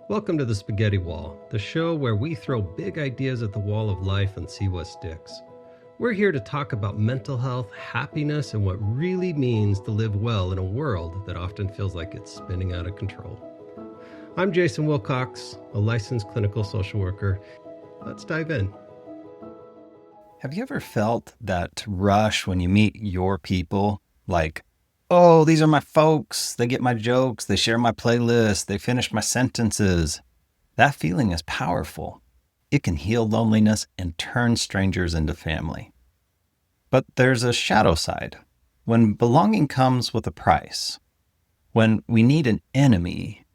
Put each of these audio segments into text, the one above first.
Welcome to the Spaghetti Wall, the show where we throw big ideas at the wall of life and see what sticks. We're here to talk about mental health, happiness, and what really means to live well in a world that often feels like it's spinning out of control. I'm Jason Wilcox, a licensed clinical social worker. Let's dive in. Have you ever felt that rush when you meet your people? Like, oh, these are my folks. They get my jokes. They share my playlist. They finish my sentences. That feeling is powerful. It can heal loneliness and turn strangers into family. But there's a shadow side. When belonging comes with a price, when we need an enemy,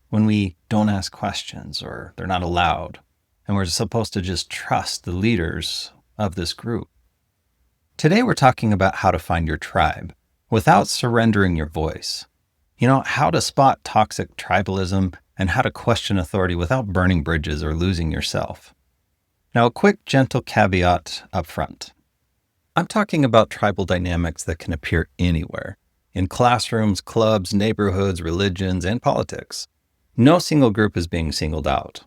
when we don't ask questions or they're not allowed, and we're supposed to just trust the leaders of this group. Today we're talking about how to find your tribe without surrendering your voice. You know, how to spot toxic tribalism and how to question authority without burning bridges or losing yourself. Now, a quick, gentle caveat up front. I'm talking about tribal dynamics that can appear anywhere, in classrooms, clubs, neighborhoods, religions, and politics. No single group is being singled out.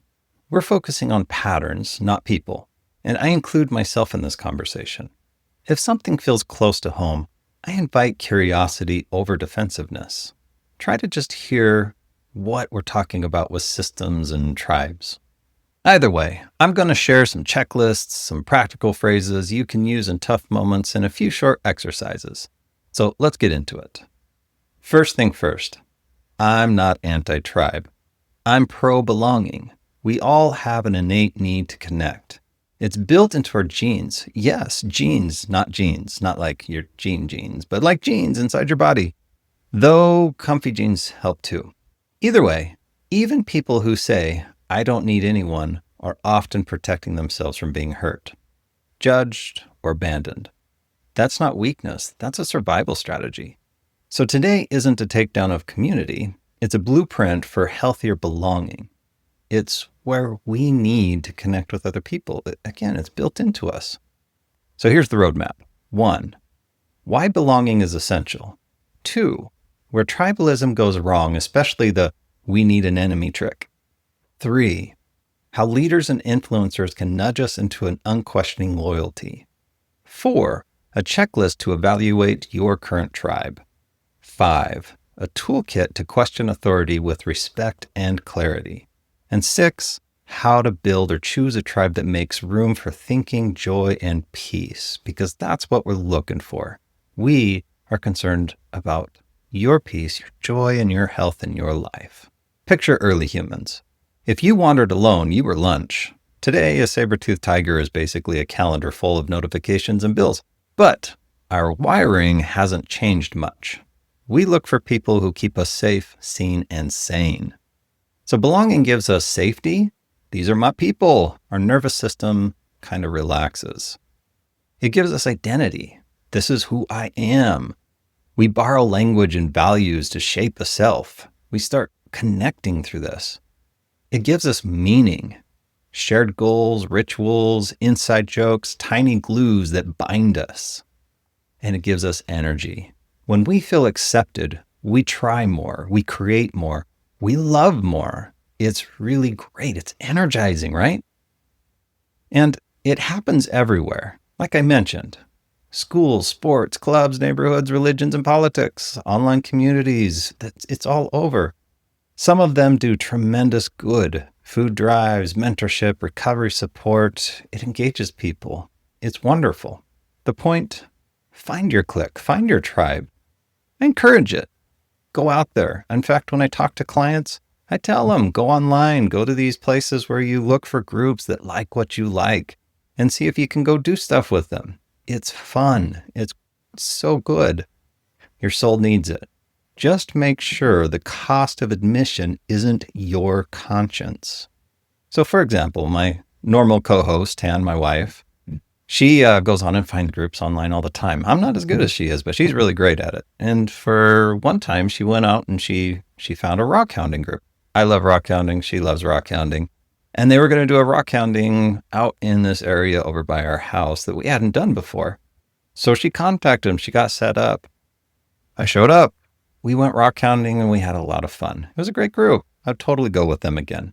We're focusing on patterns, not people. And I include myself in this conversation. If something feels close to home, I invite curiosity over defensiveness. Try to just hear what we're talking about with systems and tribes. Either way, I'm going to share some checklists, some practical phrases you can use in tough moments, and a few short exercises. So let's get into it. First thing first, I'm not anti-tribe. I'm pro-belonging. We all have an innate need to connect. It's built into our genes. Yes, genes, not like your genes, but like genes inside your body. Though comfy jeans help too. Either way, even people who say, I don't need anyone, are often protecting themselves from being hurt, judged, or abandoned. That's not weakness. That's a survival strategy. So today isn't a takedown of community. It's a blueprint for healthier belonging. It's where we need to connect with other people. Again, it's built into us. So here's the roadmap. 1, why belonging is essential. 2, where tribalism goes wrong, especially the we need an enemy trick. 3, how leaders and influencers can nudge us into an unquestioning loyalty. 4, a checklist to evaluate your current tribe. 5, a toolkit to question authority with respect and clarity. And 6, how to build or choose a tribe that makes room for thinking, joy, and peace, because that's what we're looking for. We are concerned about your peace, your joy, and your health in your life. Picture early humans. If you wandered alone, you were lunch. Today, a saber-toothed tiger is basically a calendar full of notifications and bills. But our wiring hasn't changed much. We look for people who keep us safe, seen, and sane. So belonging gives us safety. These are my people. Our nervous system kind of relaxes. It gives us identity. This is who I am. We borrow language and values to shape the self. We start connecting through this. It gives us meaning. Shared goals, rituals, inside jokes, tiny glues that bind us. And it gives us energy. When we feel accepted, we try more, we create more. We love more. It's really great. It's energizing, right? And it happens everywhere. Like I mentioned, schools, sports, clubs, neighborhoods, religions, and politics, online communities, it's all over. Some of them do tremendous good. Food drives, mentorship, recovery support. It engages people. It's wonderful. The point, find your clique, find your tribe. I encourage it. Go out there. In fact, when I talk to clients, I tell them, go online, go to these places where you look for groups that like what you like and see if you can go do stuff with them. It's fun. It's so good. Your soul needs it. Just make sure the cost of admission isn't your conscience. So for example, my normal co-host, Tan, my wife, she goes on and finds groups online all the time. I'm not as good as she is, but she's really great at it. And for one time, she went out and she found a rock hounding group. I love rock hounding. She loves rock hounding. And they were going to do a rock hounding out in this area over by our house that we hadn't done before. So she contacted them. She got set up. I showed up. We went rock hounding and we had a lot of fun. It was a great group. I'd totally go with them again.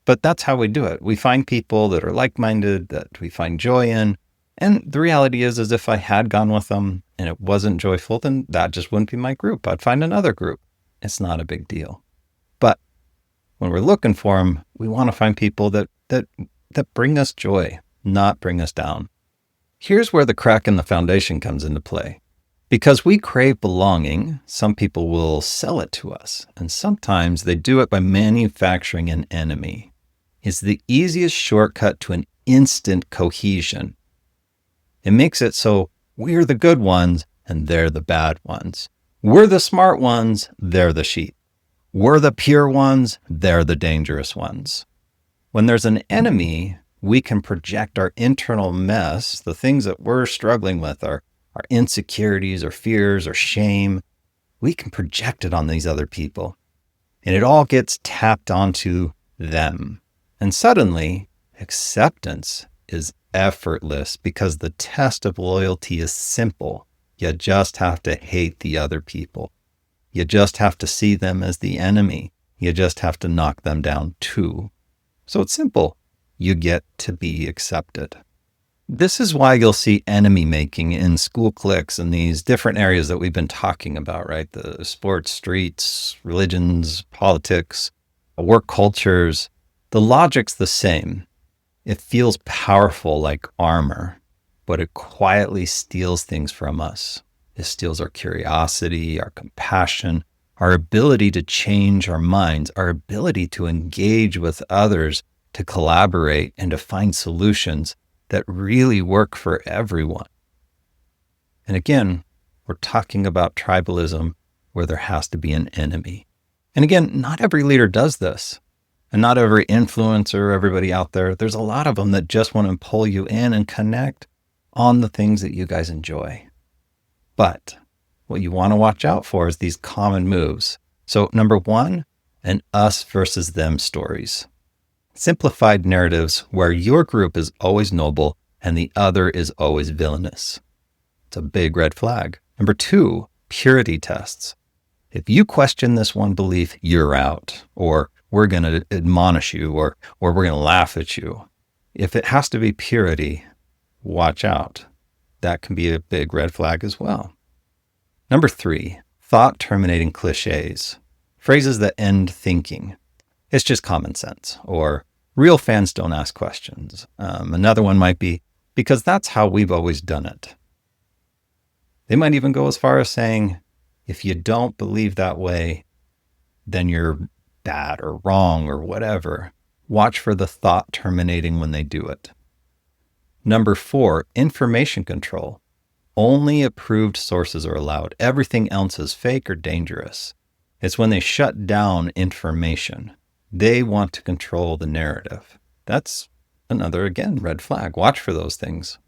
But that's how we do it. We find people that are like-minded, that we find joy in. And the reality is if I had gone with them and it wasn't joyful, then that just wouldn't be my group. I'd find another group. It's not a big deal. But when we're looking for them, we want to find people that bring us joy, not bring us down. Here's where the crack in the foundation comes into play. Because we crave belonging, some people will sell it to us, and sometimes they do it by manufacturing an enemy. It's the easiest shortcut to an instant cohesion. It makes it so we're the good ones and they're the bad ones. We're the smart ones, they're the sheep. We're the pure ones, they're the dangerous ones. When there's an enemy, we can project our internal mess, the things that we're struggling with, our insecurities or fears or shame. We can project it on these other people. And it all gets tapped onto them. And suddenly, acceptance is effortless because the test of loyalty is simple. You just have to hate the other people. You just have to see them as the enemy. You just have to knock them down too. So it's simple. You get to be accepted. This is why you'll see enemy making in school cliques and these different areas that we've been talking about, right? The sports, streets, religions, politics, work cultures. The logic's the same. It feels powerful like armor, but it quietly steals things from us. It steals our curiosity, our compassion, our ability to change our minds, our ability to engage with others, to collaborate and to find solutions that really work for everyone. And again, we're talking about tribalism where there has to be an enemy. And again, not every leader does this. And not every influencer, everybody out there, there's a lot of them that just want to pull you in and connect on the things that you guys enjoy. But what you want to watch out for is these common moves. So number one, an us versus them stories. Simplified narratives where your group is always noble and the other is always villainous. It's a big red flag. Number two, purity tests. If you question this one belief, you're out, or we're going to admonish you, or we're going to laugh at you. If it has to be purity, watch out. That can be a big red flag as well. Number three, thought-terminating cliches. Phrases that end thinking. It's just common sense, or real fans don't ask questions. Another one might be, because that's how we've always done it. They might even go as far as saying, if you don't believe that way, then you're bad or wrong or whatever. Watch for the thought terminating when they do it. Number four, information control. Only approved sources are allowed. Everything else is fake or dangerous. It's when they shut down information. They want to control the narrative. That's another, again, red flag. Watch for those things.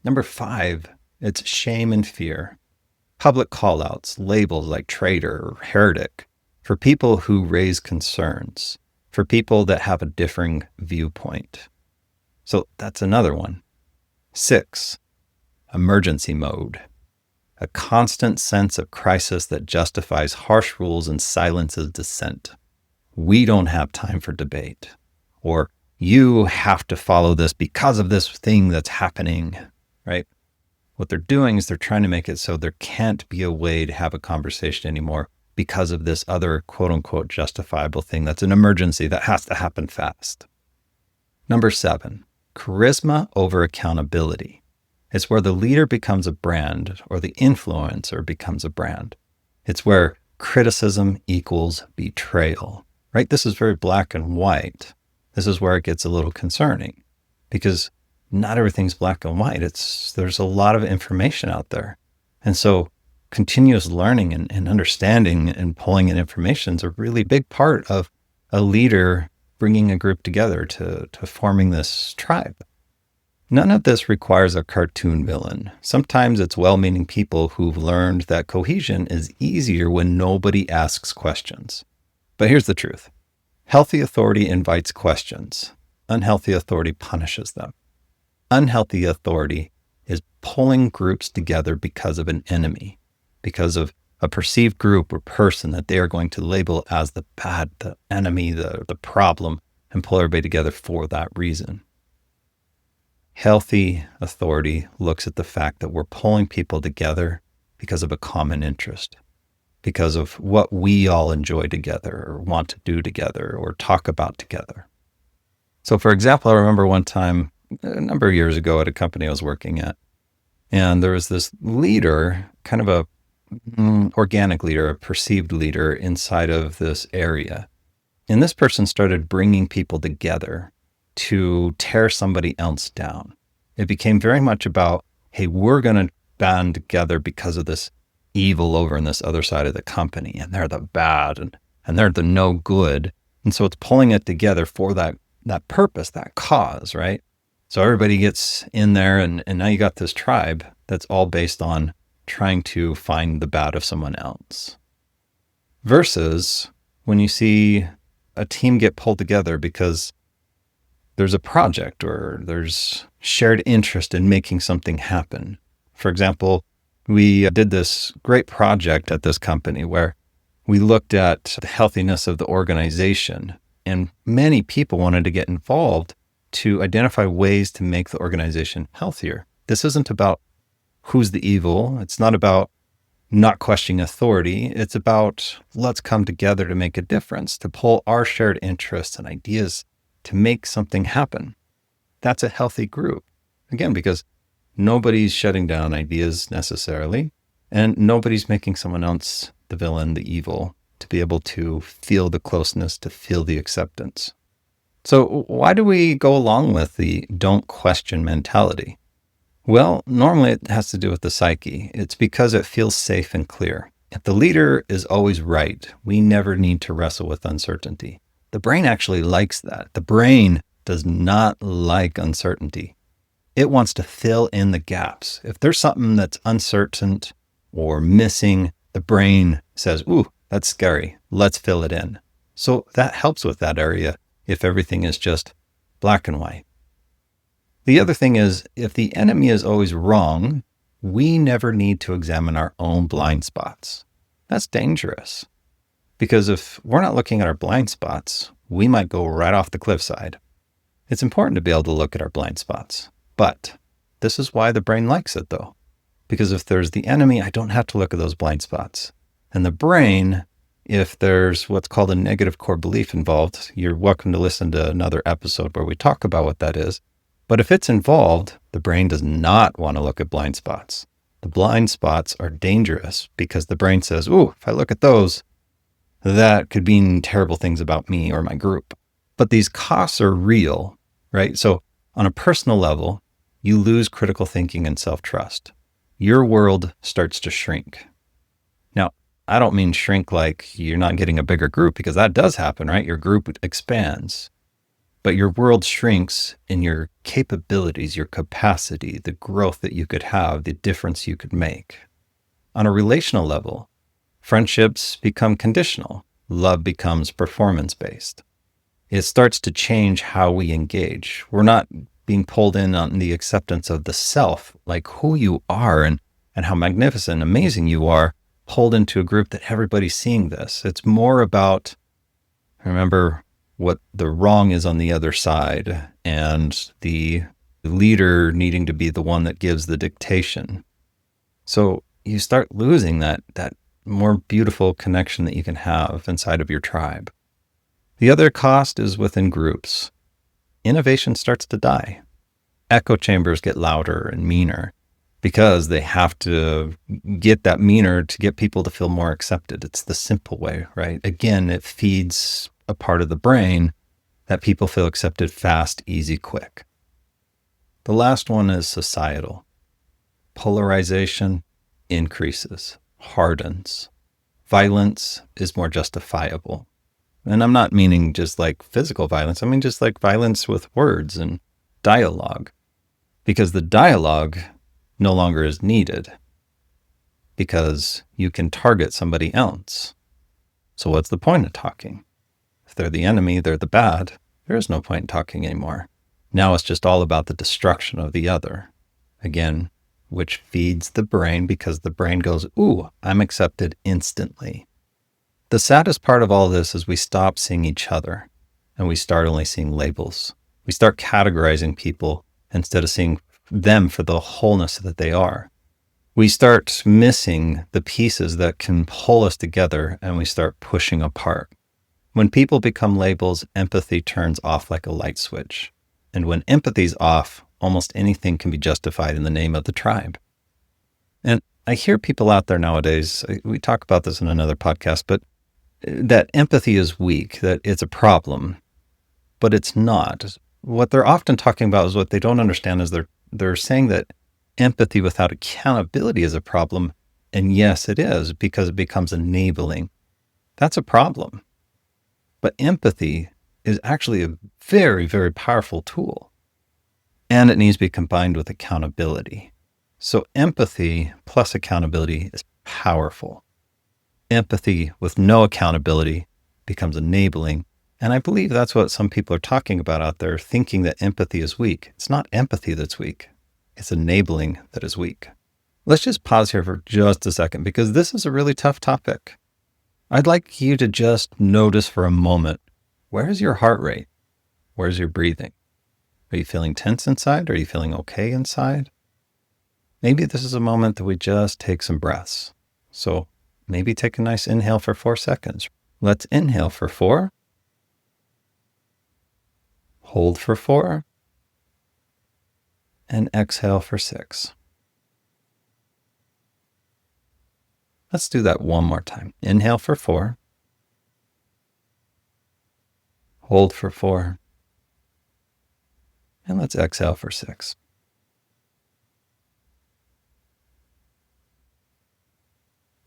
Number five, it's shame and fear. Public callouts, labels like traitor or heretic for people who raise concerns, for people that have a differing viewpoint. So that's another one. 6, emergency mode. A constant sense of crisis that justifies harsh rules and silences dissent. We don't have time for debate. Or you have to follow this because of this thing that's happening, right? What they're doing is they're trying to make it so there can't be a way to have a conversation anymore because of this other quote unquote justifiable thing that's an emergency that has to happen fast. Number 7, charisma over accountability. It's where the leader becomes a brand or the influencer becomes a brand. It's where criticism equals betrayal, right? This is very black and white. This is where it gets a little concerning because not everything's black and white. There's a lot of information out there. And so continuous learning and understanding and pulling in information is a really big part of a leader bringing a group together to forming this tribe. None of this requires a cartoon villain. Sometimes it's well-meaning people who've learned that cohesion is easier when nobody asks questions. But here's the truth. Healthy authority invites questions. Unhealthy authority punishes them. Unhealthy authority is pulling groups together because of an enemy, because of a perceived group or person that they are going to label as the bad, the enemy, the problem, and pull everybody together for that reason. Healthy authority looks at the fact that we're pulling people together because of a common interest, because of what we all enjoy together or want to do together or talk about together. So for example, I remember one time a number of years ago at a company I was working at, and there was this leader, kind of a organic leader, a perceived leader inside of this area. And this person started bringing people together to tear somebody else down. It became very much about, hey, we're going to band together because of this evil over on this other side of the company, and they're the bad, and they're the no good. And so it's pulling it together for that purpose, that cause, right? So everybody gets in there, and now you got this tribe that's all based on trying to find the bad of someone else. Versus when you see a team get pulled together because there's a project or there's shared interest in making something happen. For example, we did this great project at this company where we looked at the healthiness of the organization, and many people wanted to get involved to identify ways to make the organization healthier. This isn't about who's the evil. It's not about not questioning authority. It's about let's come together to make a difference, to pull our shared interests and ideas to make something happen. That's a healthy group. Again, because nobody's shutting down ideas necessarily, and nobody's making someone else the villain, the evil, to be able to feel the closeness, to feel the acceptance. So why do we go along with the don't question mentality? Well, normally it has to do with the psyche. It's because it feels safe and clear. If the leader is always right, we never need to wrestle with uncertainty. The brain actually likes that. The brain does not like uncertainty. It wants to fill in the gaps. If there's something that's uncertain or missing, the brain says, ooh, that's scary. Let's fill it in. So that helps with that area if everything is just black and white. The other thing is, if the enemy is always wrong, we never need to examine our own blind spots. That's dangerous. Because if we're not looking at our blind spots, we might go right off the cliffside. It's important to be able to look at our blind spots. But this is why the brain likes it, though. Because if there's the enemy, I don't have to look at those blind spots. And the brain, if there's what's called a negative core belief involved, you're welcome to listen to another episode where we talk about what that is. But if it's involved, the brain does not want to look at blind spots. The blind spots are dangerous because the brain says, ooh, if I look at those, that could mean terrible things about me or my group. But these costs are real, right? So on a personal level, you lose critical thinking and self-trust. Your world starts to shrink. Now, I don't mean shrink like you're not getting a bigger group, because that does happen, right? Your group expands. But your world shrinks in your capabilities, your capacity, the growth that you could have, the difference you could make. On a relational level, friendships become conditional. Love becomes performance-based. It starts to change how we engage. We're not being pulled in on the acceptance of the self, like who you are and how magnificent and amazing you are, pulled into a group that everybody's seeing this. It's more about, remember, what the wrong is on the other side, and the leader needing to be the one that gives the dictation. So you start losing that more beautiful connection that you can have inside of your tribe. The other cost is within groups. Innovation starts to die. Echo chambers get louder and meaner because they have to get that meaner to get people to feel more accepted. It's the simple way, right? Again, it feeds a part of the brain that people feel accepted fast, easy, quick. The last one is societal. Polarization increases, hardens. Violence is more justifiable. And I'm not meaning just like physical violence. I mean just like violence with words and dialogue. Because the dialogue no longer is needed. Because you can target somebody else. So what's the point of talking? If they're the enemy, they're the bad, there is no point in talking anymore. Now it's just all about the destruction of the other. Again, which feeds the brain because the brain goes, ooh, I'm accepted instantly. The saddest part of all this is we stop seeing each other and we start only seeing labels. We start categorizing people instead of seeing them for the wholeness that they are. We start missing the pieces that can pull us together and we start pushing apart. When people become labels, empathy turns off like a light switch. And when empathy's off, almost anything can be justified in the name of the tribe. And I hear people out there nowadays, we talk about this in another podcast, but that empathy is weak, that it's a problem, but it's not. What they're often talking about is what they don't understand is they're saying that empathy without accountability is a problem. And yes, it is, because it becomes enabling. That's a problem. But empathy is actually a very, very powerful tool. And it needs to be combined with accountability. So empathy plus accountability is powerful. Empathy with no accountability becomes enabling. And I believe that's what some people are talking about out there, thinking that empathy is weak. It's not empathy that's weak. It's enabling that is weak. Let's just pause here for just a second, because this is a really tough topic. I'd like you to just notice for a moment, where's your heart rate? Where's your breathing? Are you feeling tense inside? Are you feeling okay inside? Maybe this is a moment that we just take some breaths. So maybe take a nice inhale for 4 seconds. Let's inhale for 4. Hold for 4. And exhale for 6. Let's do that one more time. Inhale for 4. Hold for 4. And let's exhale for 6.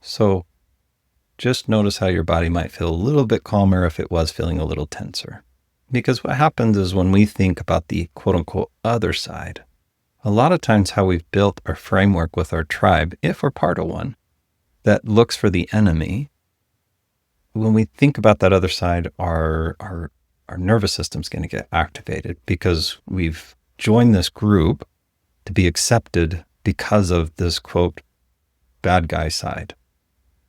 So just notice how your body might feel a little bit calmer if it was feeling a little tenser. Because what happens is when we think about the quote unquote other side, a lot of times how we've built our framework with our tribe, if we're part of one, that looks for the enemy, when we think about that other side, our nervous system's going to get activated because we've joined this group to be accepted because of this, quote, bad guy side.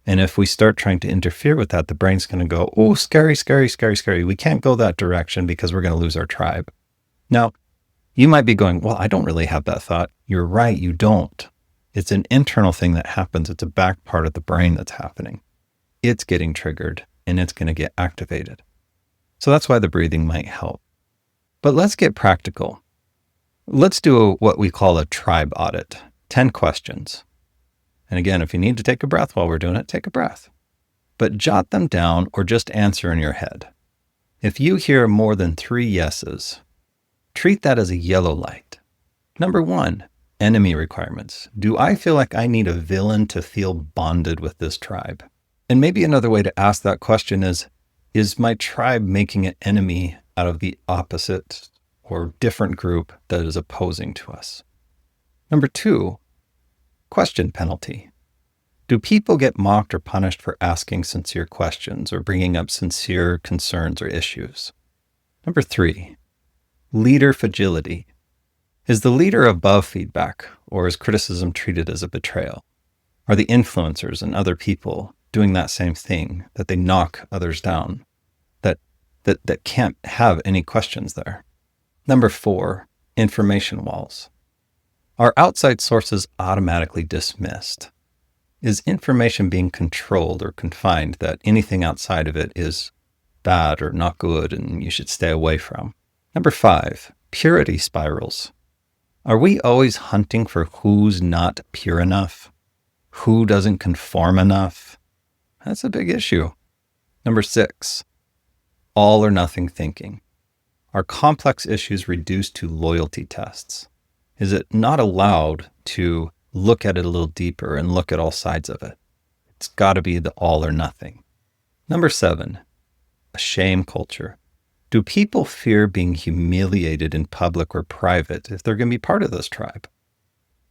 And if we start trying to interfere with that, the brain's going to go, oh, scary, scary, scary, scary. We can't go that direction because we're going to lose our tribe. Now, you might be going, well, I don't really have that thought. You're right, you don't. It's an internal thing that happens. It's a back part of the brain that's happening. It's getting triggered and it's going to get activated. So that's why the breathing might help. But let's get practical. Let's do what we call a tribe audit. 10 questions. And again, if you need to take a breath while we're doing it, take a breath. But jot them down or just answer in your head. If you hear more than 3 yeses, treat that as a yellow light. Number 1, enemy requirements. Do I feel like I need a villain to feel bonded with this tribe? And maybe another way to ask that question is my tribe making an enemy out of the opposite or different group that is opposing to us? Number 2, question penalty. Do people get mocked or punished for asking sincere questions or bringing up sincere concerns or issues? Number 3, leader fragility. Is the leader above feedback, or is criticism treated as a betrayal? Are the influencers and other people doing that same thing, that they knock others down, that can't have any questions there? Number 4, information walls. Are outside sources automatically dismissed? Is information being controlled or confined that anything outside of it is bad or not good and you should stay away from? Number 5, purity spirals. Are we always hunting for who's not pure enough? Who doesn't conform enough? That's a big issue. Number 6, all or nothing thinking. Are complex issues reduced to loyalty tests? Is it not allowed to look at it a little deeper and look at all sides of it? It's got to be the all or nothing. Number 7, a shame culture. Do people fear being humiliated in public or private if they're going to be part of this tribe?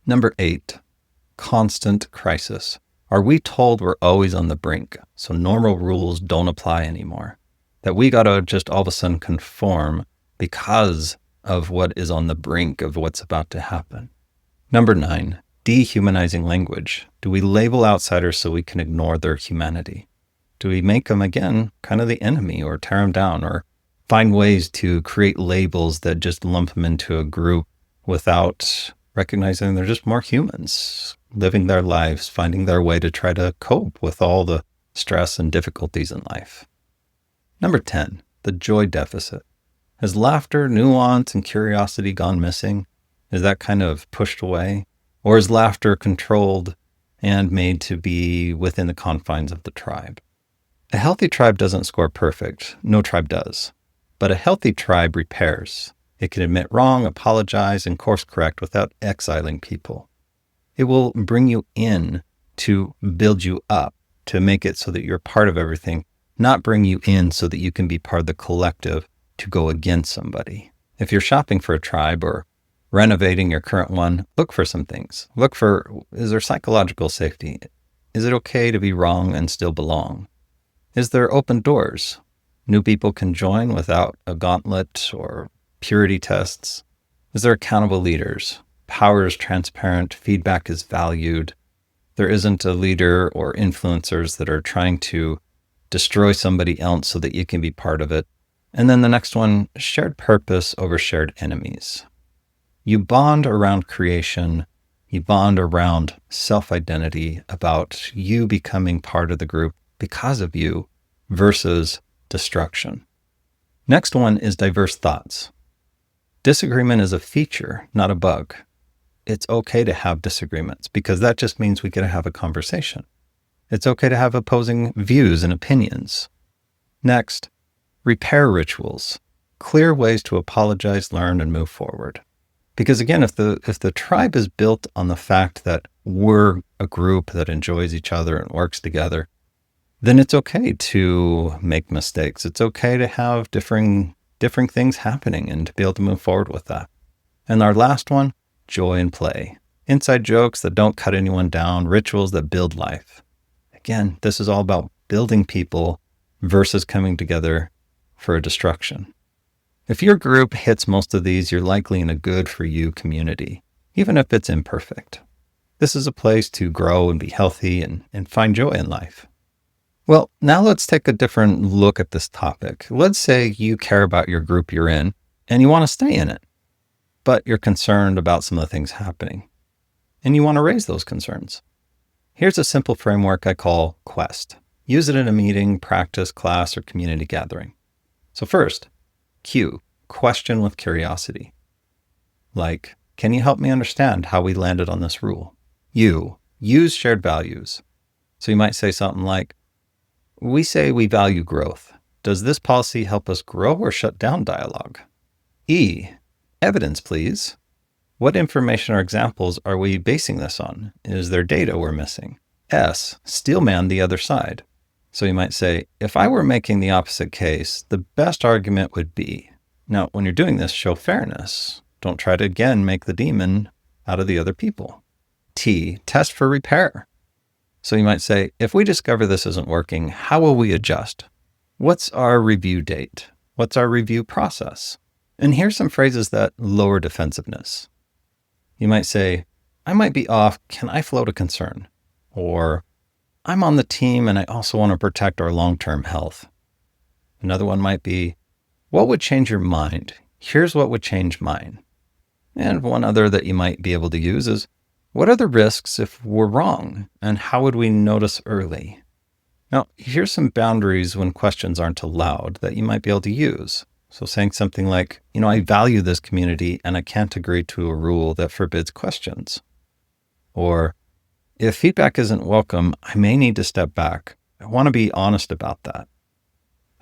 Number 8, constant crisis. Are we told we're always on the brink, so normal rules don't apply anymore? That we got to just all of a sudden conform because of what is on the brink of what's about to happen? Number 9, dehumanizing language? Do we label outsiders so we can ignore their humanity? Do we make them, again, kind of the enemy or tear them down or find ways to create labels that just lump them into a group without recognizing they're just more humans, living their lives, finding their way to try to cope with all the stress and difficulties in life? Number 10, the joy deficit. Has laughter, nuance, and curiosity gone missing? Is that kind of pushed away? Or is laughter controlled and made to be within the confines of the tribe? A healthy tribe doesn't score perfect. No tribe does. But a healthy tribe repairs. It can admit wrong, apologize, and course correct without exiling people. It will bring you in to build you up, to make it so that you're part of everything, not bring you in so that you can be part of the collective to go against somebody. If you're shopping for a tribe or renovating your current one, look for some things. Look for, is there psychological safety? Is it okay to be wrong and still belong? Is there open doors? New people can join without a gauntlet or purity tests. Is there accountable leaders? Power is transparent. Feedback is valued. There isn't a leader or influencers that are trying to destroy somebody else so that you can be part of it. And then the next one, shared purpose over shared enemies. You bond around creation. You bond around self-identity, about you becoming part of the group because of you versus destruction. Next one is diverse thoughts. Disagreement is a feature, not a bug. It's okay to have disagreements because that just means we get to have a conversation. It's okay to have opposing views and opinions. Next, repair rituals. Clear ways to apologize, learn, and move forward. Because again, if the tribe is built on the fact that we're a group that enjoys each other and works together, then it's okay to make mistakes. It's okay to have differing things happening and to be able to move forward with that. And our last one, joy and play. Inside jokes that don't cut anyone down, rituals that build life. Again, this is all about building people versus coming together for a destruction. If your group hits most of these, you're likely in a good for you community, even if it's imperfect. This is a place to grow and be healthy and find joy in life. Well, now let's take a different look at this topic. Let's say you care about your group you're in and you want to stay in it, but you're concerned about some of the things happening and you want to raise those concerns. Here's a simple framework I call QUEST. Use it in a meeting, practice, class, or community gathering. So first, Q, question with curiosity. Like, can you help me understand how we landed on this rule? U, use shared values. So you might say something like, we say we value growth. Does this policy help us grow or shut down dialogue? E, evidence, please. What information or examples are we basing this on? Is there data we're missing? S, steelman the other side. So you might say, if I were making the opposite case, the best argument would be, now when you're doing this, show fairness. Don't try to again make the demon out of the other people. T, test for repair. So you might say, if we discover this isn't working, how will we adjust? What's our review date? What's our review process? And here's some phrases that lower defensiveness. You might say, I might be off. Can I float a concern? Or, I'm on the team and I also want to protect our long-term health. Another one might be, what would change your mind? Here's what would change mine. And one other that you might be able to use is, what are the risks if we're wrong? And how would we notice early? Now, here's some boundaries when questions aren't allowed that you might be able to use. So saying something like, I value this community and I can't agree to a rule that forbids questions. Or, if feedback isn't welcome, I may need to step back. I want to be honest about that.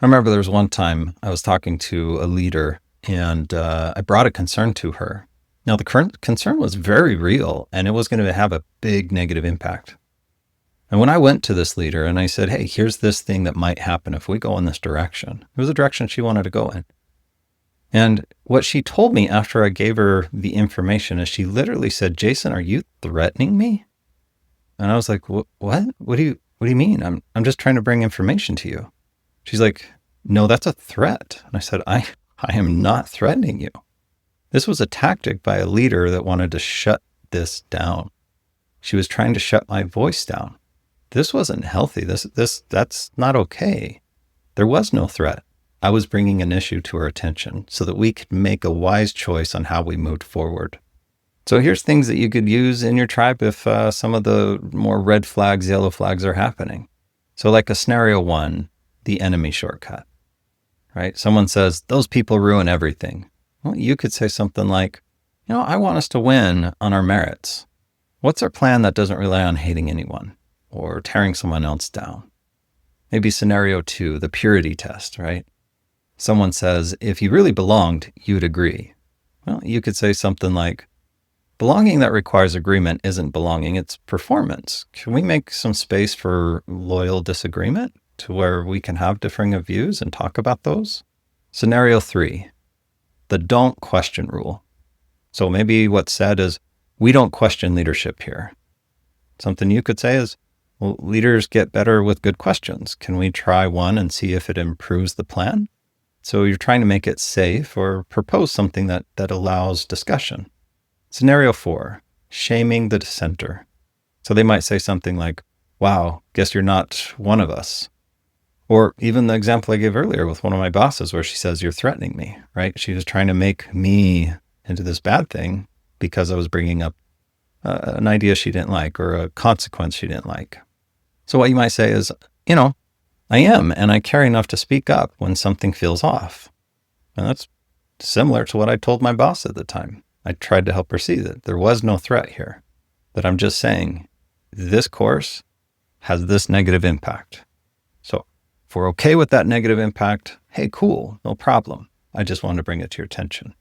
I remember there was one time I was talking to a leader and I brought a concern to her. Now, the current concern was very real and it was going to have a big negative impact. And when I went to this leader and I said, hey, here's this thing that might happen if we go in this direction. It was a direction she wanted to go in. And what she told me after I gave her the information is she literally said, Jason, are you threatening me? And I was like, what? What do you mean? I'm just trying to bring information to you. She's like, no, that's a threat. And I said, I am not threatening you. This was a tactic by a leader that wanted to shut this down. She was trying to shut my voice down. This wasn't healthy. That's not okay. There was no threat. I was bringing an issue to her attention so that we could make a wise choice on how we moved forward. So here's things that you could use in your tribe if some of the more red flags, yellow flags are happening. So like a scenario 1, the enemy shortcut, right? Someone says, those people ruin everything. Well, you could say something like, I want us to win on our merits. What's our plan that doesn't rely on hating anyone or tearing someone else down? Maybe scenario 2, the purity test, right? Someone says, if you really belonged, you'd agree. Well, you could say something like, belonging that requires agreement isn't belonging, it's performance. Can we make some space for loyal disagreement to where we can have differing of views and talk about those? Scenario 3, the don't question rule. So maybe what's said is, we don't question leadership here. Something you could say is, well, leaders get better with good questions. Can we try one and see if it improves the plan? So you're trying to make it safe or propose something that allows discussion. Scenario 4, shaming the dissenter. So they might say something like, wow, guess you're not one of us. Or even the example I gave earlier with one of my bosses where she says, you're threatening me, right? She was trying to make me into this bad thing because I was bringing up an idea she didn't like or a consequence she didn't like. So what you might say is, I am, and I care enough to speak up when something feels off. And that's similar to what I told my boss at the time. I tried to help her see that there was no threat here, that I'm just saying this course has this negative impact. So if we're okay with that negative impact, hey, cool, no problem. I just wanted to bring it to your attention.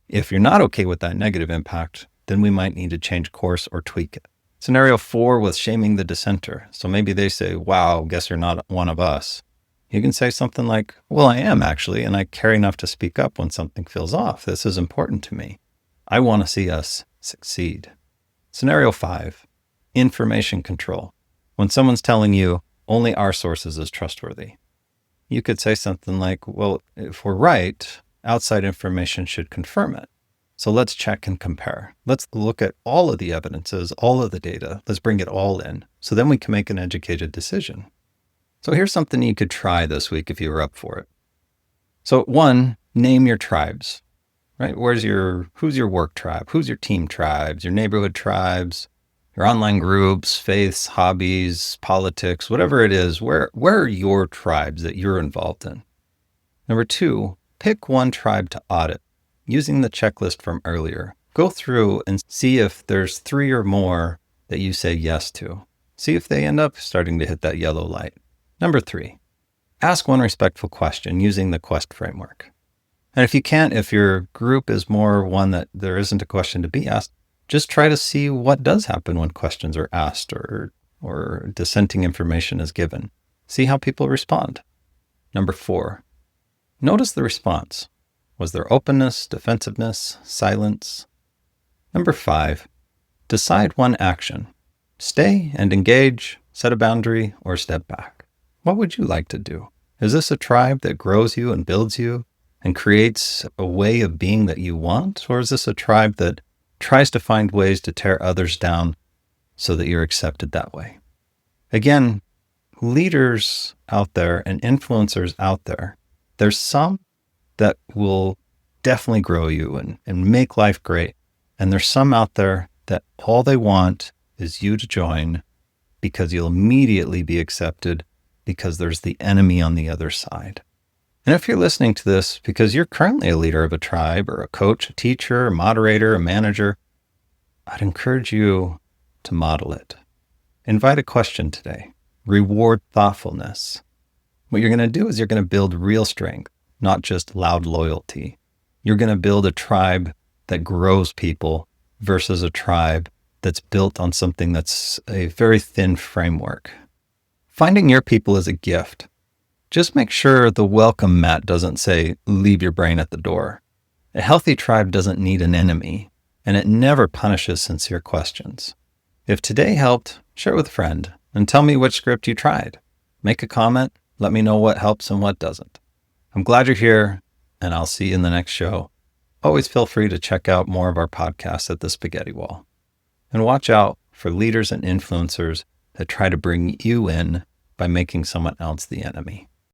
If you're not okay with that negative impact, then we might need to change course or tweak it. Scenario 4 with shaming the dissenter. So maybe they say, wow, guess you're not one of us. You can say something like, well, I am actually, and I care enough to speak up when something feels off. This is important to me. I want to see us succeed. Scenario 5, information control. When someone's telling you only our sources is trustworthy, you could say something like, well, if we're right, outside information should confirm it. So let's check and compare. Let's look at all of the evidences, all of the data. Let's bring it all in. So then we can make an educated decision. So here's something you could try this week if you were up for it. So 1, name your tribes, right? Who's your work tribe? Who's your team tribes, your neighborhood tribes, your online groups, faiths, hobbies, politics, whatever it is, where are your tribes that you're involved in? Number 2, pick one tribe to audit. Using the checklist from earlier, go through and see if there's 3 or more that you say yes to. See if they end up starting to hit that yellow light. Number 3, ask one respectful question using the QUEST framework. And if your group is more one that there isn't a question to be asked, just try to see what does happen when questions are asked or dissenting information is given. See how people respond. Number 4, notice the response. Was there openness, defensiveness, silence? Number 5, decide one action. Stay and engage, set a boundary, or step back. What would you like to do? Is this a tribe that grows you and builds you and creates a way of being that you want? Or is this a tribe that tries to find ways to tear others down so that you're accepted that way? Again, leaders out there and influencers out there, there's some that will definitely grow you and make life great. And there's some out there that all they want is you to join because you'll immediately be accepted because there's the enemy on the other side. And if you're listening to this because you're currently a leader of a tribe or a coach, a teacher, a moderator, a manager, I'd encourage you to model it. Invite a question today. Reward thoughtfulness. What you're going to do is you're going to build real strength, not just loud loyalty. You're going to build a tribe that grows people versus a tribe that's built on something that's a very thin framework. Finding your people is a gift. Just make sure the welcome mat doesn't say, leave your brain at the door. A healthy tribe doesn't need an enemy, and it never punishes sincere questions. If today helped, share it with a friend and tell me which script you tried. Make a comment, let me know what helps and what doesn't. I'm glad you're here, and I'll see you in the next show. Always feel free to check out more of our podcasts at the Spaghetti Wall. And watch out for leaders and influencers that try to bring you in by making someone else the enemy.